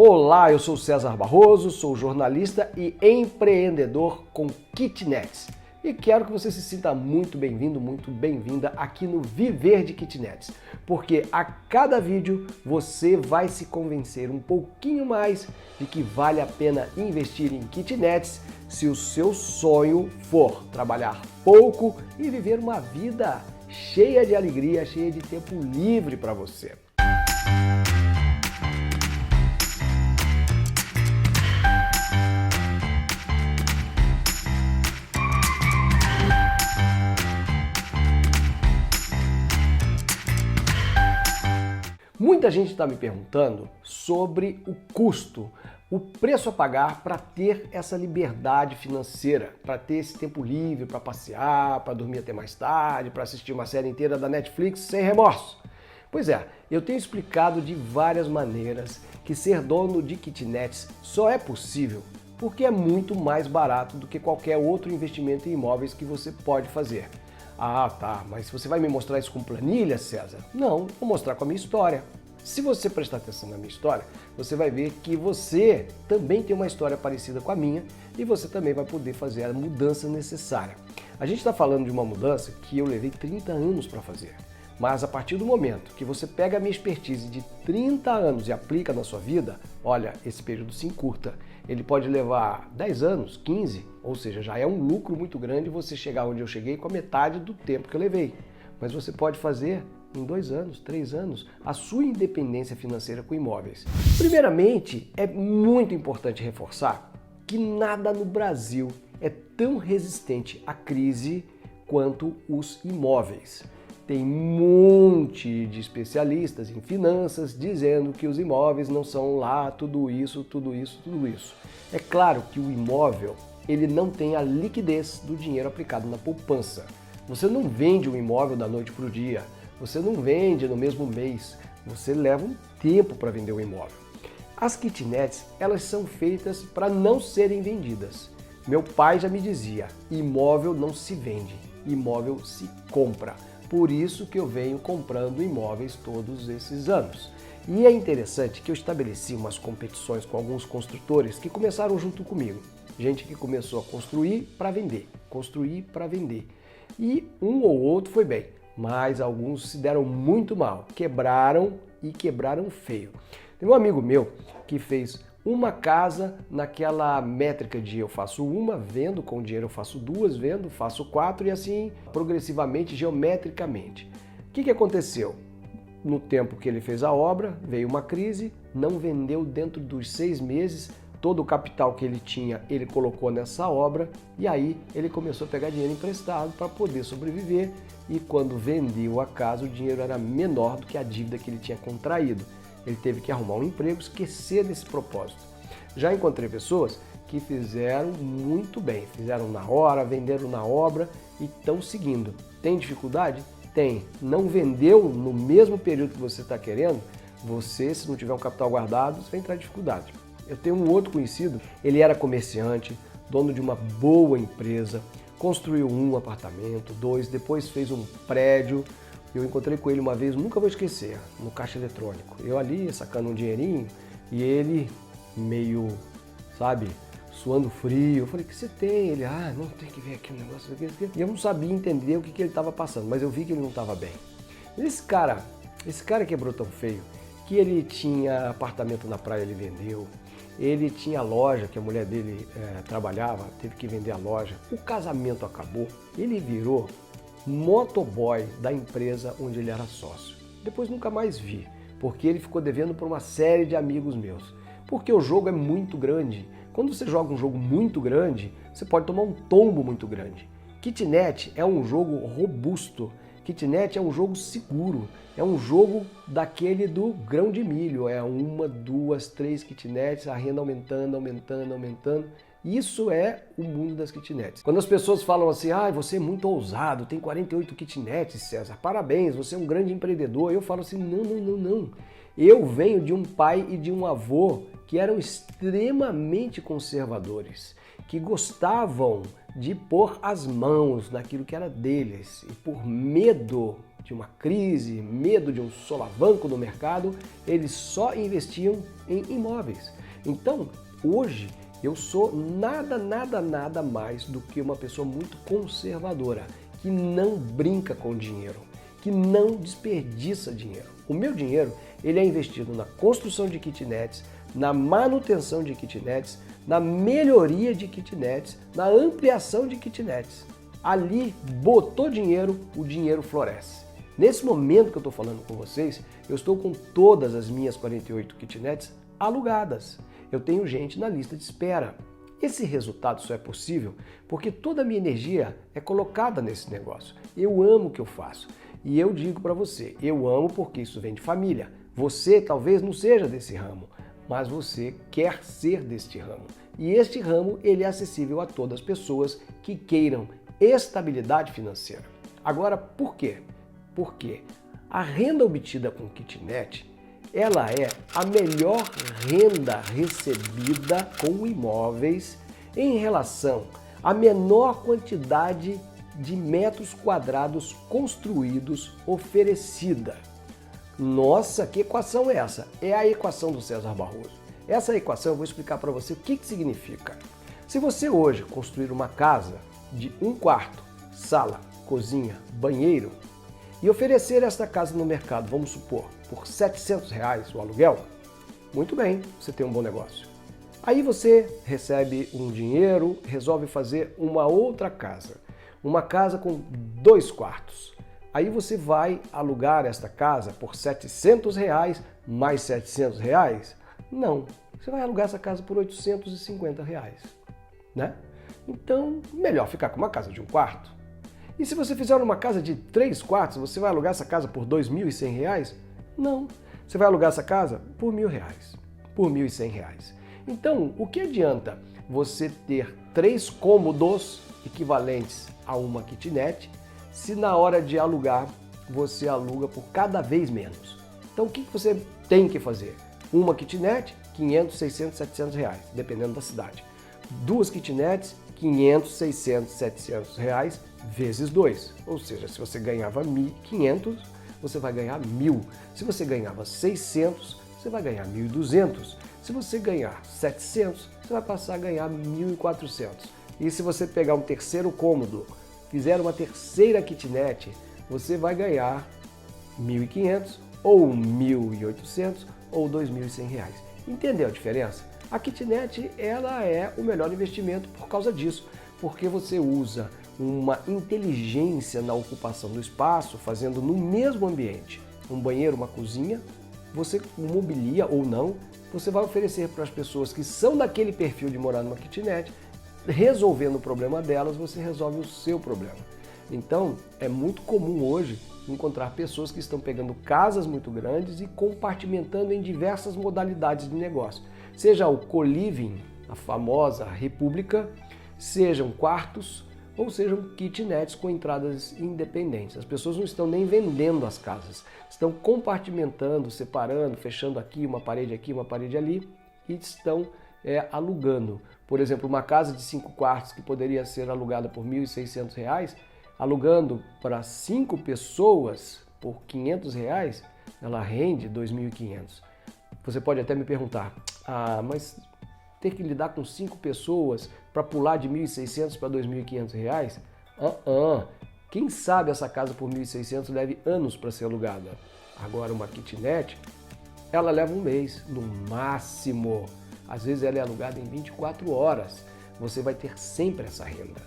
Olá, eu sou César Barroso, sou jornalista e empreendedor com kitnets. E quero que você se sinta muito bem-vindo, muito bem-vinda aqui no Viver de Kitnets, porque a cada vídeo você vai se convencer um pouquinho mais de que vale a pena investir em kitnets se o seu sonho for trabalhar pouco e viver uma vida cheia de alegria, cheia de tempo livre para você. Muita gente está me perguntando sobre o custo, o preço a pagar para ter essa liberdade financeira, para ter esse tempo livre, para passear, para dormir até mais tarde, para assistir uma série inteira da Netflix sem remorso. Pois é, eu tenho explicado de várias maneiras que ser dono de kitnets só é possível porque é muito mais barato do que qualquer outro investimento em imóveis que você pode fazer. Ah, tá, mas você vai me mostrar isso com planilha, César? Não, vou mostrar com a minha história. Se você prestar atenção na minha história, você vai ver que você também tem uma história parecida com a minha e você também vai poder fazer a mudança necessária. A gente está falando de uma mudança que eu levei 30 anos para fazer. Mas a partir do momento que você pega a minha expertise de 30 anos e aplica na sua vida, olha, esse período se encurta. Ele pode levar 10 anos, 15, ou seja, já é um lucro muito grande você chegar onde eu cheguei com a metade do tempo que eu levei. Mas você pode fazer em 2 anos, 3 anos, a sua independência financeira com imóveis. Primeiramente, é muito importante reforçar que nada no Brasil é tão resistente à crise quanto os imóveis. Tem um monte de especialistas em finanças dizendo que os imóveis não são lá tudo isso, tudo isso, tudo isso. É claro que o imóvel ele não tem a liquidez do dinheiro aplicado na poupança. Você não vende um imóvel da noite para o dia, você não vende no mesmo mês, você leva um tempo para vender o imóvel. As kitnets, elas são feitas para não serem vendidas. Meu pai já me dizia, imóvel não se vende, imóvel se compra. Por isso que eu venho comprando imóveis todos esses anos. E é interessante que eu estabeleci umas competições com alguns construtores que começaram junto comigo. Gente que começou a construir para vender, construir para vender. E um ou outro foi bem, mas alguns se deram muito mal, quebraram e quebraram feio. Tem um amigo meu que fez uma casa naquela métrica de eu faço uma, vendo, com dinheiro eu faço 2, vendo, faço 4 e assim progressivamente, geometricamente. O que aconteceu? No tempo que ele fez a obra, veio uma crise, não vendeu dentro dos 6 meses, todo o capital que ele tinha ele colocou nessa obra e aí ele começou a pegar dinheiro emprestado para poder sobreviver e quando vendeu a casa o dinheiro era menor do que a dívida que ele tinha contraído. Ele teve que arrumar um emprego, esquecer desse propósito. Já encontrei pessoas que fizeram muito bem, fizeram na hora, venderam na obra e estão seguindo. Tem dificuldade? Tem. Não vendeu no mesmo período que você está querendo? Você, se não tiver um capital guardado, você vai entrar em dificuldade. Eu tenho um outro conhecido, ele era comerciante, dono de uma boa empresa, construiu 1 apartamento, 2, depois fez um prédio. Eu encontrei com ele uma vez, nunca vou esquecer, no caixa eletrônico. Eu ali sacando um dinheirinho e ele meio, sabe, suando frio. Eu falei, o que você tem? Ele, não, tem que ver aqui um negócio aqui. E eu não sabia entender o que ele estava passando, mas eu vi que ele não estava bem. Esse cara quebrou tão feio que ele tinha apartamento na praia, ele vendeu. Ele tinha loja, que a mulher dele trabalhava, teve que vender a loja. O casamento acabou, ele virou motoboy da empresa onde ele era sócio. Depois nunca mais vi, porque ele ficou devendo para uma série de amigos meus. Porque o jogo é muito grande. Quando você joga um jogo muito grande, você pode tomar um tombo muito grande. Kitnet é um jogo robusto. Kitnet é um jogo seguro. É um jogo daquele do grão de milho. É 1, 2, 3 kitnets, a renda aumentando, aumentando, aumentando. Isso é o mundo das kitnets. Quando as pessoas falam assim, você é muito ousado, tem 48 kitnets, César, parabéns, você é um grande empreendedor. Eu falo assim, não. Eu venho de um pai e de um avô que eram extremamente conservadores, que gostavam de pôr as mãos naquilo que era deles e por medo de uma crise, medo de um solavanco no mercado, eles só investiam em imóveis. Então, hoje, eu sou nada mais do que uma pessoa muito conservadora, que não brinca com dinheiro, que não desperdiça dinheiro. O meu dinheiro, ele é investido na construção de kitnets, na manutenção de kitnets, na melhoria de kitnets, na ampliação de kitnets. Ali, botou dinheiro, o dinheiro floresce. Nesse momento que eu estou falando com vocês, eu estou com todas as minhas 48 kitnets alugadas. Eu tenho gente na lista de espera. Esse resultado só é possível porque toda a minha energia é colocada nesse negócio. Eu amo o que eu faço. E eu digo para você, eu amo porque isso vem de família. Você talvez não seja desse ramo, mas você quer ser deste ramo. E este ramo, ele é acessível a todas as pessoas que queiram estabilidade financeira. Agora, por quê? Porque a renda obtida com kitnet, ela é a melhor renda recebida com imóveis em relação à menor quantidade de metros quadrados construídos oferecida. Nossa, que equação é essa? É a equação do César Barroso. Essa equação eu vou explicar para você o que significa. Se você hoje construir uma casa de 1 quarto, sala, cozinha, banheiro, e oferecer esta casa no mercado, vamos supor, por R$700 o aluguel, muito bem, você tem um bom negócio. Aí você recebe um dinheiro, resolve fazer uma outra casa, uma casa com 2 quartos. Aí você vai alugar esta casa por R$700 mais R$700? Não, você vai alugar essa casa por R$850, né? Então, melhor ficar com uma casa de 1 quarto. E se você fizer uma casa de 3 quartos, você vai alugar essa casa por R$2.100? Não, você vai alugar essa casa por R$1.000, por R$1.100. Então, o que adianta você ter 3 cômodos equivalentes a uma kitnet, se na hora de alugar, você aluga por cada vez menos? Então, o que você tem que fazer? Uma kitnet, R$500, R$600, R$700, dependendo da cidade. 2 kitnets, R$500, R$600, R$700 vezes 2. Ou seja, se você ganhava 1.500, você vai ganhar 1.000. Se você ganhava 600, você vai ganhar 1.200. Se você ganhar 700, você vai passar a ganhar 1.400. E se você pegar um terceiro cômodo, fizer uma terceira kitnet, você vai ganhar 1.500 ou 1.800 ou R$2.100. Entendeu a diferença? A kitnet, ela é o melhor investimento por causa disso, porque você usa uma inteligência na ocupação do espaço, fazendo no mesmo ambiente um banheiro, uma cozinha, você mobilia ou não, você vai oferecer para as pessoas que são daquele perfil de morar numa kitnet, resolvendo o problema delas, você resolve o seu problema. Então, é muito comum hoje encontrar pessoas que estão pegando casas muito grandes e compartimentando em diversas modalidades de negócio. Seja o co-living, a famosa república, sejam quartos ou sejam kitnets com entradas independentes. As pessoas não estão nem vendendo as casas, estão compartimentando, separando, fechando aqui, uma parede ali e estão alugando. Por exemplo, uma casa de 5 quartos que poderia ser alugada por R$1.600, alugando para 5 pessoas por R$500, ela rende R$2.500. Você pode até me perguntar, mas ter que lidar com 5 pessoas para pular de R$1.600 para R$2.500? Quem sabe essa casa por R$1.600 leve anos para ser alugada. Agora uma kitnet, ela leva um mês, no máximo. Às vezes ela é alugada em 24 horas. Você vai ter sempre essa renda.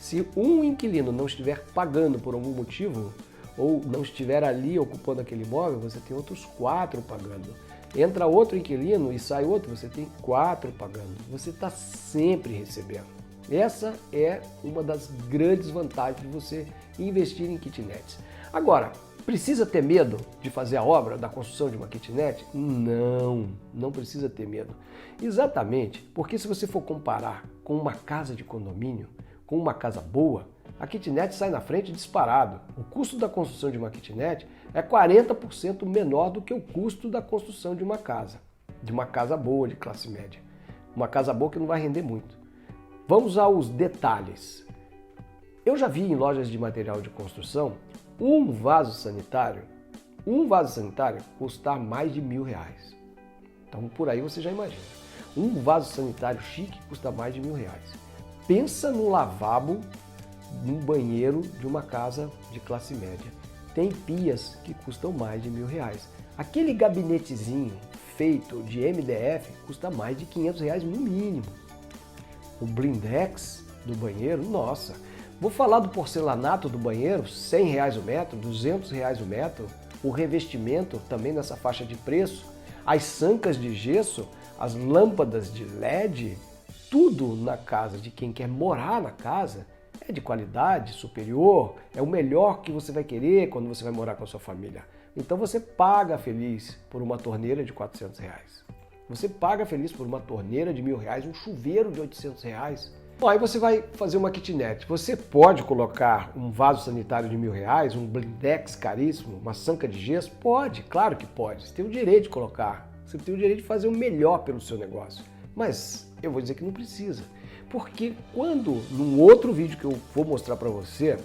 Se um inquilino não estiver pagando por algum motivo, ou não estiver ali ocupando aquele imóvel, você tem outros 4 pagando. Entra outro inquilino e sai outro, você tem 4 pagando. Você está sempre recebendo. Essa é uma das grandes vantagens de você investir em kitnets. Agora, precisa ter medo de fazer a obra da construção de uma kitnet? Não, não precisa ter medo. Exatamente, porque se você for comparar com uma casa de condomínio, com uma casa boa, a kitnet sai na frente disparado. O custo da construção de uma kitnet é 40% menor do que o custo da construção de uma casa boa, de classe média. Uma casa boa que não vai render muito. Vamos aos detalhes. Eu já vi em lojas de material de construção um vaso sanitário custa mais de R$1.000. Então por aí você já imagina. Um vaso sanitário chique custa mais de R$1.000. Pensa no lavabo, num banheiro de uma casa de classe média. Tem pias que custam mais de R$1.000. Aquele gabinetezinho feito de MDF custa mais de R$500 no mínimo. O blindex do banheiro, nossa. Vou falar do porcelanato do banheiro, R$100 o metro, R$200 o metro. O revestimento também nessa faixa de preço. As sancas de gesso, as lâmpadas de LED, tudo na casa de quem quer morar na casa é de qualidade superior, é o melhor que você vai querer quando você vai morar com a sua família. Então você paga feliz por uma torneira de R$400. Você paga feliz por uma torneira de R$1.000, um chuveiro de R$800. Bom, aí você vai fazer uma kitnet. Você pode colocar um vaso sanitário de R$1.000, um blindex caríssimo, uma sanca de gesso? Pode, claro que pode. Você tem o direito de colocar. Você tem o direito de fazer o melhor pelo seu negócio. Mas eu vou dizer que não precisa. Porque quando, num outro vídeo que eu vou mostrar para você,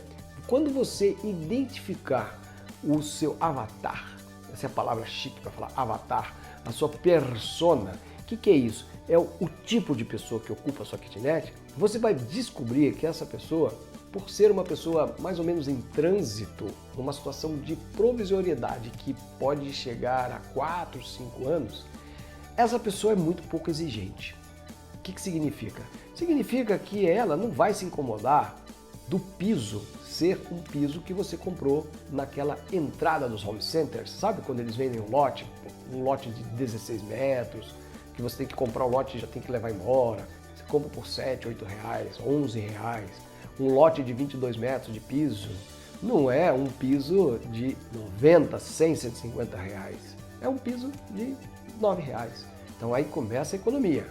quando você identificar o seu avatar, essa é a palavra chique para falar avatar, a sua persona, o que é isso? É o tipo de pessoa que ocupa a sua kitnet. Você vai descobrir que essa pessoa, por ser uma pessoa mais ou menos em trânsito, numa situação de provisoriedade que pode chegar a 4, 5 anos, essa pessoa é muito pouco exigente. O que significa? Significa que ela não vai se incomodar do piso ser um piso que você comprou naquela entrada dos home centers. Sabe quando eles vendem um lote de 16 metros, que você tem que comprar o lote e já tem que levar embora. Você compra por R$7, R$8, R$11. Um lote de 22 metros de piso não é um piso de 90, 100, R$150. É um piso de R$9. Então aí começa a economia.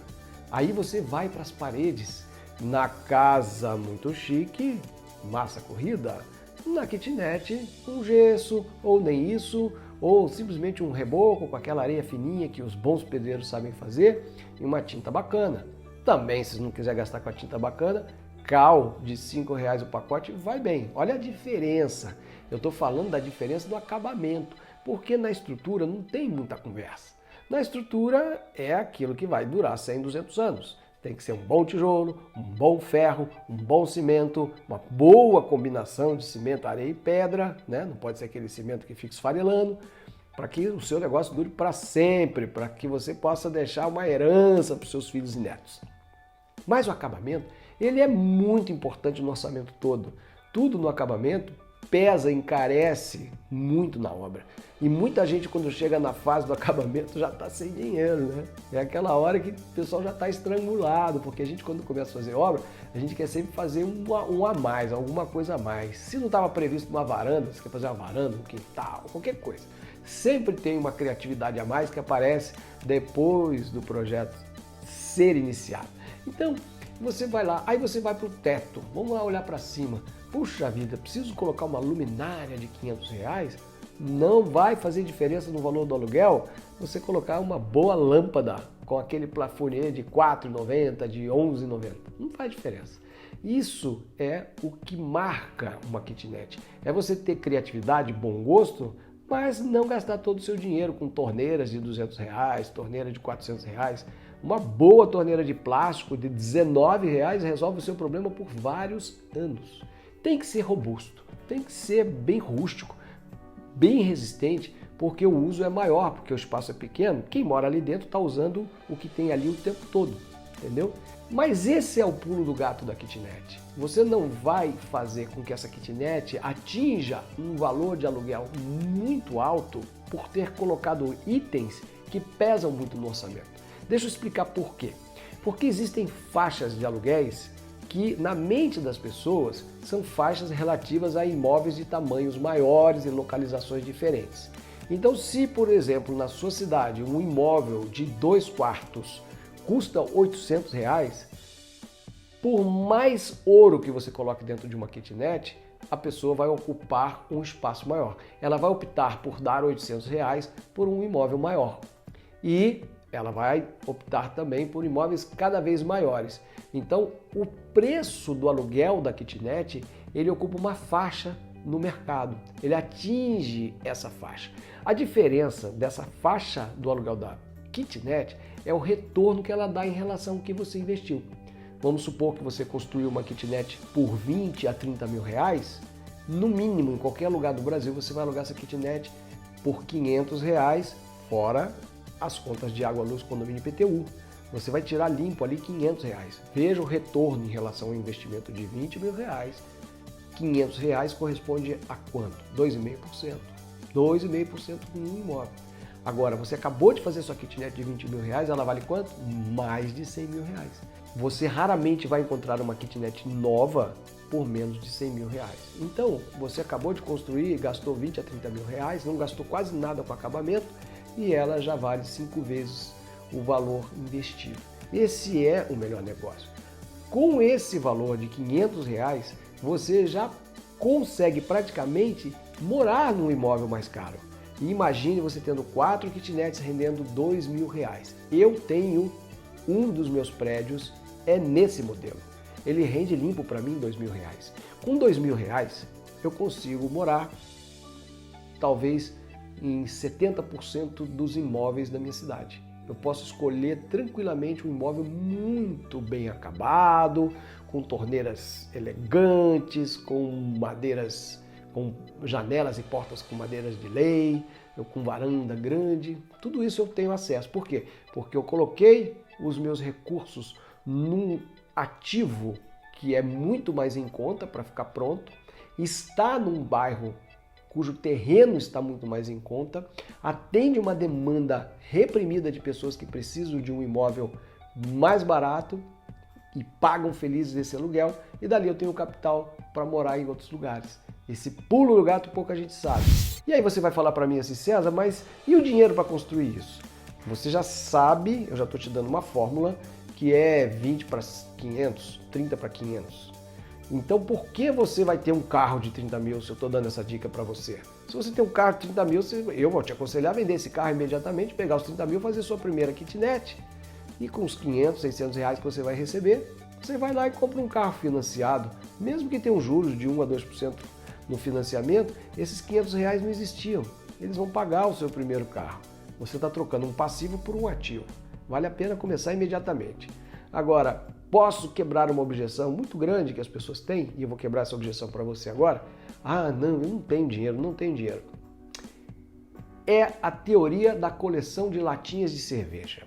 Aí você vai para as paredes, na casa muito chique, massa corrida, na kitnet, um gesso, ou nem isso, ou simplesmente um reboco com aquela areia fininha que os bons pedreiros sabem fazer, e uma tinta bacana. Também, se não quiser gastar com a tinta bacana, cal de R$5 o pacote vai bem. Olha a diferença. Eu estou falando da diferença do acabamento, porque na estrutura não tem muita conversa. Na estrutura é aquilo que vai durar 100, 200 anos. Tem que ser um bom tijolo, um bom ferro, um bom cimento, uma boa combinação de cimento, areia e pedra, né? Não pode ser aquele cimento que fica esfarelando, para que o seu negócio dure para sempre, para que você possa deixar uma herança para os seus filhos e netos. Mas o acabamento, ele é muito importante no orçamento todo. Tudo no acabamento pesa, encarece muito na obra. E muita gente, quando chega na fase do acabamento, já está sem dinheiro, né? É aquela hora que o pessoal já está estrangulado, porque a gente, quando começa a fazer obra, a gente quer sempre fazer um a mais, alguma coisa a mais. Se não estava previsto uma varanda, você quer fazer uma varanda, um quintal, qualquer coisa. Sempre tem uma criatividade a mais que aparece depois do projeto ser iniciado. Então, você vai lá, aí você vai para o teto, vamos lá olhar para cima. Puxa vida, preciso colocar uma luminária de R$500? Não vai fazer diferença no valor do aluguel você colocar uma boa lâmpada com aquele plafonier de R$4,90, de R$11,90. Não faz diferença. Isso é o que marca uma kitnet. É você ter criatividade, bom gosto, mas não gastar todo o seu dinheiro com torneiras de R$200, torneira de R$400. Uma boa torneira de plástico de R$19 resolve o seu problema por vários anos. Tem que ser robusto, tem que ser bem rústico, bem resistente, porque o uso é maior, porque o espaço é pequeno. Quem mora ali dentro está usando o que tem ali o tempo todo, entendeu? Mas esse é o pulo do gato da kitnet. Você não vai fazer com que essa kitnet atinja um valor de aluguel muito alto por ter colocado itens que pesam muito no orçamento. Deixa eu explicar por quê. Porque existem faixas de aluguéis que, na mente das pessoas, são faixas relativas a imóveis de tamanhos maiores e localizações diferentes. Então, se, por exemplo, na sua cidade, um imóvel de 2 quartos custa R$800, por mais ouro que você coloque dentro de uma kitnet, a pessoa vai ocupar um espaço maior. Ela vai optar por dar R$800 por um imóvel maior. E ela vai optar também por imóveis cada vez maiores. Então, o preço do aluguel da kitnet, ele ocupa uma faixa no mercado. Ele atinge essa faixa. A diferença dessa faixa do aluguel da kitnet é o retorno que ela dá em relação ao que você investiu. Vamos supor que você construiu uma kitnet por 20 a 30 mil reais. No mínimo, em qualquer lugar do Brasil, você vai alugar essa kitnet por 500 reais, fora as contas de água, luz, condomínio e IPTU. Você vai tirar limpo ali 500 reais. Veja o retorno em relação ao investimento de 20 mil reais. 500 reais corresponde a quanto? 2,5%. 2,5% com um imóvel. Agora, você acabou de fazer sua kitnet de 20 mil reais, ela vale quanto? Mais de 100 mil reais. Você raramente vai encontrar uma kitnet nova por menos de 100 mil reais. Então, você acabou de construir, gastou 20 a 30 mil reais, não gastou quase nada com acabamento e ela já vale 5 vezes o valor investido. Esse é o melhor negócio. Com esse valor de 500 reais, você já consegue praticamente morar num imóvel mais caro. E imagine você tendo 4 kitnets rendendo 2 mil reais. Eu tenho um dos meus prédios, é nesse modelo. Ele rende limpo para mim 2 mil reais. Com 2 mil reais, eu consigo morar talvez em 70% dos imóveis da minha cidade. Eu posso escolher tranquilamente um imóvel muito bem acabado, com torneiras elegantes, com madeiras, com janelas e portas com madeiras de lei, com varanda grande. Tudo isso eu tenho acesso. Por quê? Porque eu coloquei os meus recursos num ativo que é muito mais em conta para ficar pronto, está num bairro cujo terreno está muito mais em conta, atende uma demanda reprimida de pessoas que precisam de um imóvel mais barato e pagam felizes esse aluguel, e dali eu tenho capital para morar em outros lugares. Esse pulo do gato pouca gente sabe. E aí você vai falar para mim assim, César, mas e o dinheiro para construir isso? Você já sabe, eu já estou te dando uma fórmula que é 20 para 500, 30 para 500. Então por que você vai ter um carro de 30 mil se eu estou dando essa dica para você? Se você tem um carro de 30 mil, eu vou te aconselhar a vender esse carro imediatamente, pegar os 30 mil, fazer sua primeira kitnet e com os 500, 600 reais que você vai receber, você vai lá e compra um carro financiado. Mesmo que tenha um juros de 1 a 2% no financiamento, esses 500 reais não existiam. Eles vão pagar o seu primeiro carro. Você está trocando um passivo por um ativo. Vale a pena começar imediatamente. Agora, posso quebrar uma objeção muito grande que as pessoas têm, e eu vou quebrar essa objeção para você agora. Ah, não, eu não tenho dinheiro, não tenho dinheiro. É a teoria da coleção de latinhas de cerveja.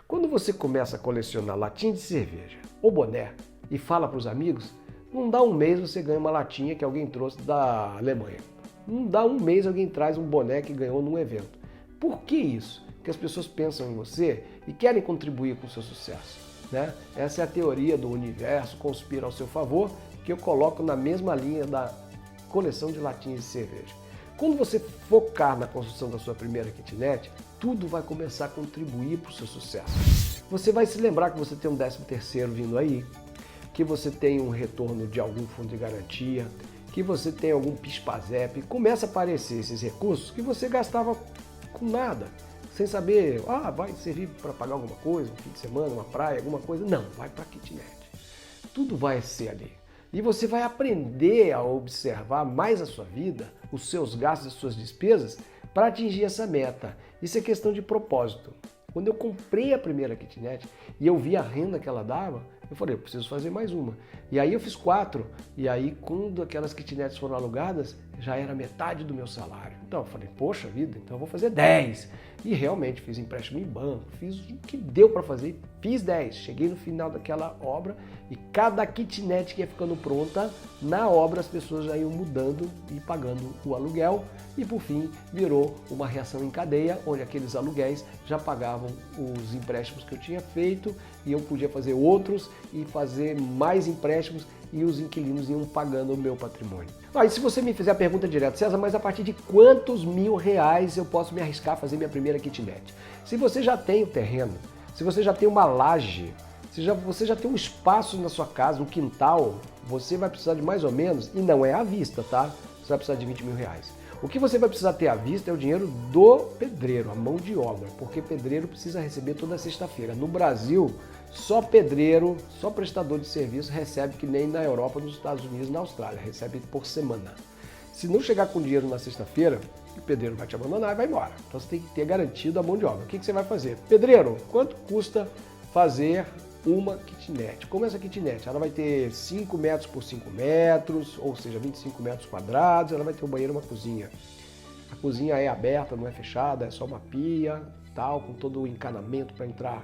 Quando você começa a colecionar latinha de cerveja ou boné e fala para os amigos, não dá um mês você ganha uma latinha que alguém trouxe da Alemanha. Não dá um mês alguém traz um boné que ganhou num evento. Por que isso? Porque as pessoas pensam em você e querem contribuir com o seu sucesso. Né? Essa é a teoria do universo conspira ao seu favor, que eu coloco na mesma linha da coleção de latinhas de cerveja. Quando você focar na construção da sua primeira kitnet, tudo vai começar a contribuir para o seu sucesso. Você vai se lembrar que você tem um 13º vindo aí, que você tem um retorno de algum fundo de garantia, que você tem algum PIS/PASEP, começa a aparecer esses recursos que você gastava com nada. Sem saber, vai servir para pagar alguma coisa, um fim de semana, uma praia, alguma coisa. Não, vai para a kitnet. Tudo vai ser ali. E você vai aprender a observar mais a sua vida, os seus gastos, as suas despesas, para atingir essa meta. Isso é questão de propósito. Quando eu comprei a primeira kitnet e eu vi a renda que ela dava, eu falei, eu preciso fazer mais uma. E aí eu fiz 4. E aí, quando aquelas kitnets foram alugadas, já era metade do meu salário. Então eu falei, poxa vida, então eu vou fazer 10. E realmente fiz empréstimo em banco, fiz o que deu para fazer, fiz 10. Cheguei no final daquela obra e cada kitnet que ia ficando pronta, na obra as pessoas já iam mudando e pagando o aluguel. E por fim virou uma reação em cadeia, onde aqueles aluguéis já pagavam os empréstimos que eu tinha feito e eu podia fazer outros e fazer mais empréstimos e os inquilinos iam pagando o meu patrimônio. E se você me fizer a pergunta direta, César, mas a partir de quantos mil reais eu posso me arriscar a fazer minha primeira kitnet? Se você já tem o terreno, se você já tem uma laje, se você já tem um espaço na sua casa, um quintal, você vai precisar de mais ou menos, e não é à vista, tá? Você vai precisar de 20 mil reais. O que você vai precisar ter à vista é o dinheiro do pedreiro, a mão de obra, porque pedreiro precisa receber toda sexta-feira. No Brasil, só pedreiro, só prestador de serviço recebe, que nem na Europa, nos Estados Unidos, na Austrália, recebe por semana. Se não chegar com dinheiro na sexta-feira, o pedreiro vai te abandonar e vai embora. Então você tem que ter garantido a mão de obra. O que você vai fazer? Pedreiro, quanto custa fazer uma kitnet? Como é essa kitnet? Ela vai ter 5 metros por 5 metros, ou seja, 25 metros quadrados, ela vai ter um banheiro e uma cozinha. A cozinha é aberta, não é fechada, é só uma pia, tal, com todo o encanamento para entrar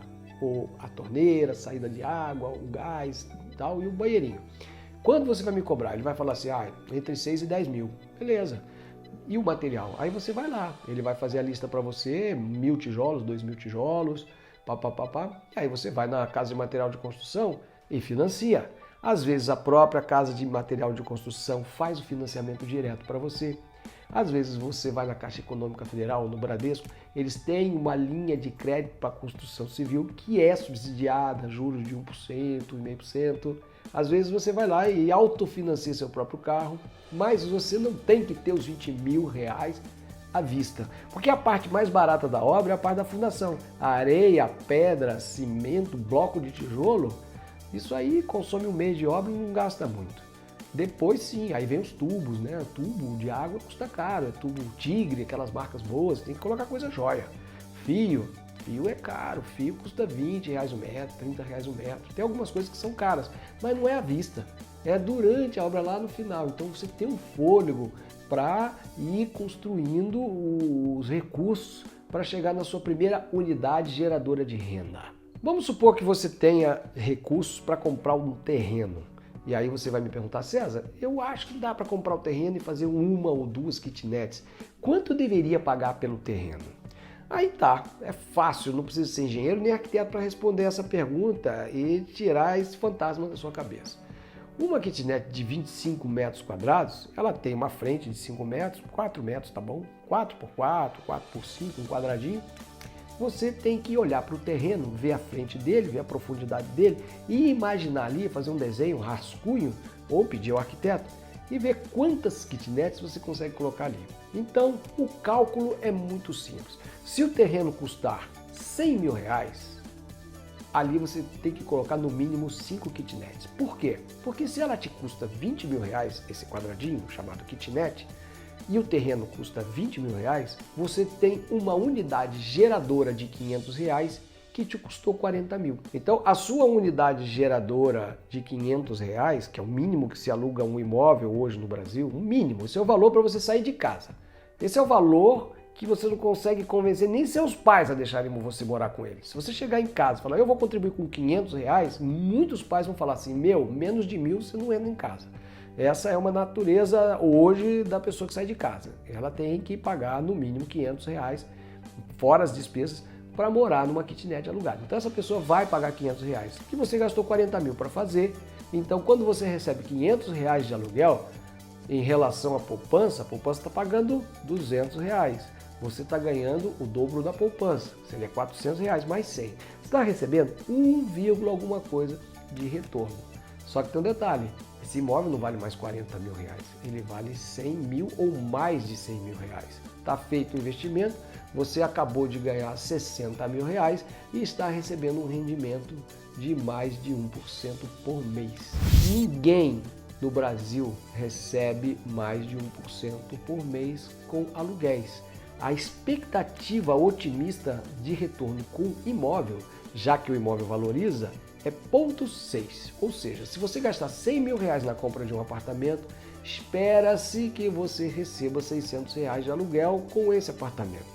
a torneira, saída de água, o gás, tal, e o banheirinho. Quando você vai me cobrar? Ele vai falar assim, entre 6 e 10 mil. Beleza. E o material? Aí você vai lá, ele vai fazer a lista para você, 1.000 tijolos, 2.000 tijolos, e aí você vai na casa de material de construção e financia. Às vezes a própria casa de material de construção faz o financiamento direto para você. Às vezes você vai na Caixa Econômica Federal, no Bradesco, eles têm uma linha de crédito para construção civil que é subsidiada, juros de 1%, 1,5%. Às vezes você vai lá e autofinancia seu próprio carro, mas você não tem que ter os 20 mil reais à vista. Porque a parte mais barata da obra é a parte da fundação. A areia, a pedra, cimento, bloco de tijolo, isso aí consome um mês de obra e não gasta muito. Depois sim, aí vem os tubos, né? O tubo de água custa caro, é tubo Tigre, aquelas marcas boas, tem que colocar coisa jóia. Fio é caro, fio custa 20 reais o metro, 30 reais o metro. Tem algumas coisas que são caras, mas não é à vista, é durante a obra lá no final. Então você tem um fôlego para ir construindo os recursos para chegar na sua primeira unidade geradora de renda. Vamos supor que você tenha recursos para comprar um terreno. E aí você vai me perguntar, César, eu acho que dá para comprar o terreno e fazer uma ou duas kitnets. Quanto eu deveria pagar pelo terreno? Aí tá, é fácil, não precisa ser engenheiro nem arquiteto para responder essa pergunta e tirar esse fantasma da sua cabeça. Uma kitnet de 25 metros quadrados, ela tem uma frente de 5 metros, 4 metros, tá bom? 4 por 4, 4 por 5, um quadradinho. Você tem que olhar para o terreno, ver a frente dele, ver a profundidade dele e imaginar ali, fazer um desenho, um rascunho, ou pedir ao arquiteto e ver quantas kitnets você consegue colocar ali. Então, o cálculo é muito simples. Se o terreno custar 100 mil reais, ali você tem que colocar no mínimo 5 kitnets. Por quê? Porque se ela te custa 20 mil reais, esse quadradinho chamado kitnet, e o terreno custa 20 mil reais, você tem uma unidade geradora de 500 reais que te custou 40 mil. Então, a sua unidade geradora de 500 reais, que é o mínimo que se aluga um imóvel hoje no Brasil, um mínimo, esse é o valor para você sair de casa. Esse é o valor que você não consegue convencer nem seus pais a deixarem você morar com eles. Se você chegar em casa e falar, eu vou contribuir com 500 reais, muitos pais vão falar assim, menos de 1.000 você não entra em casa. Essa é uma natureza hoje da pessoa que sai de casa. Ela tem que pagar no mínimo 500 reais, fora as despesas, para morar numa kitnet alugada. Então essa pessoa vai pagar 500 reais, que você gastou 40 mil para fazer. Então quando você recebe 500 reais de aluguel, em relação à poupança, a poupança está pagando 200 reais. Você está ganhando o dobro da poupança, seria 400 reais mais 100. Você está recebendo 1, alguma coisa de retorno. Só que tem um detalhe, esse imóvel não vale mais 40 mil reais, ele vale 100 mil ou mais de 100 mil reais. Está feito o investimento, você acabou de ganhar 60 mil reais e está recebendo um rendimento de mais de 1% por mês. Ninguém no Brasil recebe mais de 1% por mês com aluguéis. A expectativa otimista de retorno com imóvel, já que o imóvel valoriza, é 0,6. Ou seja, se você gastar 100 mil reais na compra de um apartamento, espera-se que você receba 600 reais de aluguel com esse apartamento.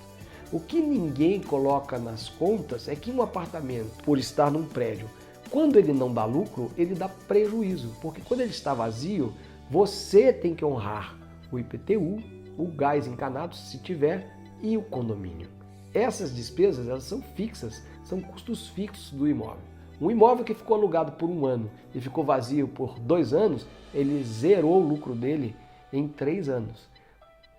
O que ninguém coloca nas contas é que um apartamento, por estar num prédio, quando ele não dá lucro, ele dá prejuízo. Porque quando ele está vazio, você tem que honrar o IPTU, o gás encanado, se tiver, e o condomínio. Essas despesas, elas são fixas, são custos fixos do imóvel. Um imóvel que ficou alugado por 1 ano e ficou vazio por 2 anos, ele zerou o lucro dele em 3 anos.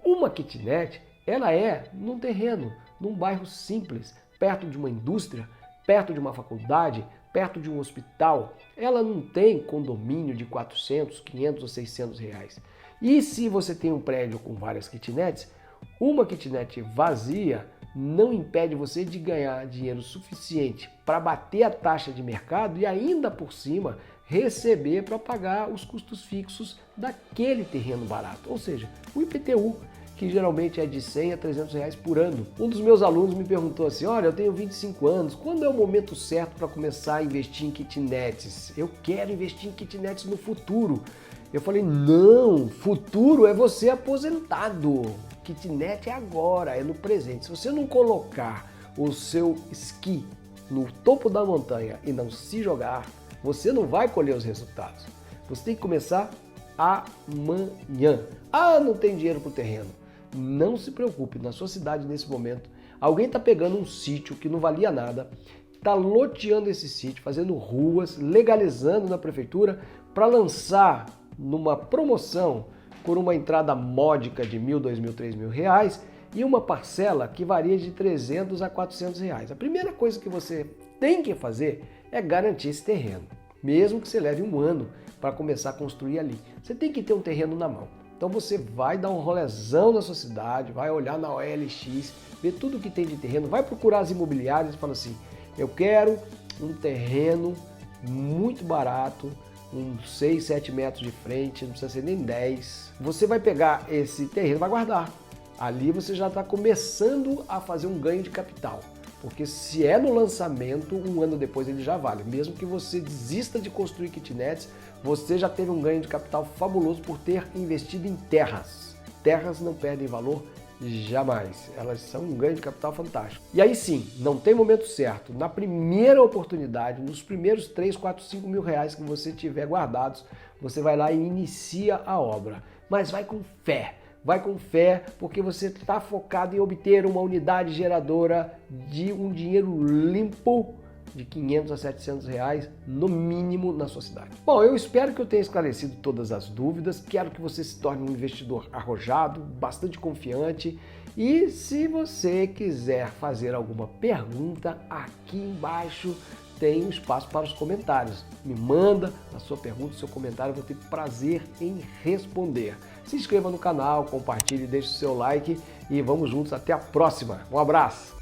Uma kitnet, ela é num terreno, num bairro simples, perto de uma indústria, perto de uma faculdade, perto de um hospital. Ela não tem condomínio de 400, 500 ou 600 reais. E se você tem um prédio com várias kitnets, uma kitnet vazia não impede você de ganhar dinheiro suficiente para bater a taxa de mercado e ainda por cima receber para pagar os custos fixos daquele terreno barato, ou seja, o IPTU, que geralmente é de 100 a 300 reais por ano. Um dos meus alunos me perguntou assim, olha, eu tenho 25 anos, quando é o momento certo para começar a investir em kitnets? Eu quero investir em kitnets no futuro. Eu falei, não, futuro é você aposentado. Kitnet é agora, é no presente. Se você não colocar o seu esqui no topo da montanha e não se jogar, você não vai colher os resultados. Você tem que começar amanhã. Ah, não tem dinheiro para o terreno. Não se preocupe, na sua cidade nesse momento, alguém está pegando um sítio que não valia nada, está loteando esse sítio, fazendo ruas, legalizando na prefeitura para lançar numa promoção por uma entrada módica de R$1.000, R$2.000, R$3.000 e uma parcela que varia de R$300 a R$400. A primeira coisa que você tem que fazer é garantir esse terreno, mesmo que você leve um ano para começar a construir ali. Você tem que ter um terreno na mão. Então você vai dar um rolezão na sua cidade, vai olhar na OLX, ver tudo que tem de terreno, vai procurar as imobiliárias e fala assim, eu quero um terreno muito barato, uns 6, 7 metros de frente, não precisa ser nem 10. Você vai pegar esse terreno e vai guardar. Ali você já está começando a fazer um ganho de capital. Porque se é no lançamento, um ano depois ele já vale. Mesmo que você desista de construir kitnets, você já teve um ganho de capital fabuloso por ter investido em terras. Terras não perdem valor jamais. Elas são um ganho de capital fantástico. E aí sim, não tem momento certo. Na primeira oportunidade, nos primeiros 3, 4, 5 mil reais que você tiver guardados, você vai lá e inicia a obra. Mas vai com fé. Vai com fé, porque você está focado em obter uma unidade geradora de um dinheiro limpo de 500 a 700 reais, no mínimo, na sua cidade. Bom, eu espero que eu tenha esclarecido todas as dúvidas. Quero que você se torne um investidor arrojado, bastante confiante. E se você quiser fazer alguma pergunta, aqui embaixo tem um espaço para os comentários. Me manda a sua pergunta, o seu comentário, eu vou ter prazer em responder. Se inscreva no canal, compartilhe, deixe o seu like e vamos juntos até a próxima. Um abraço!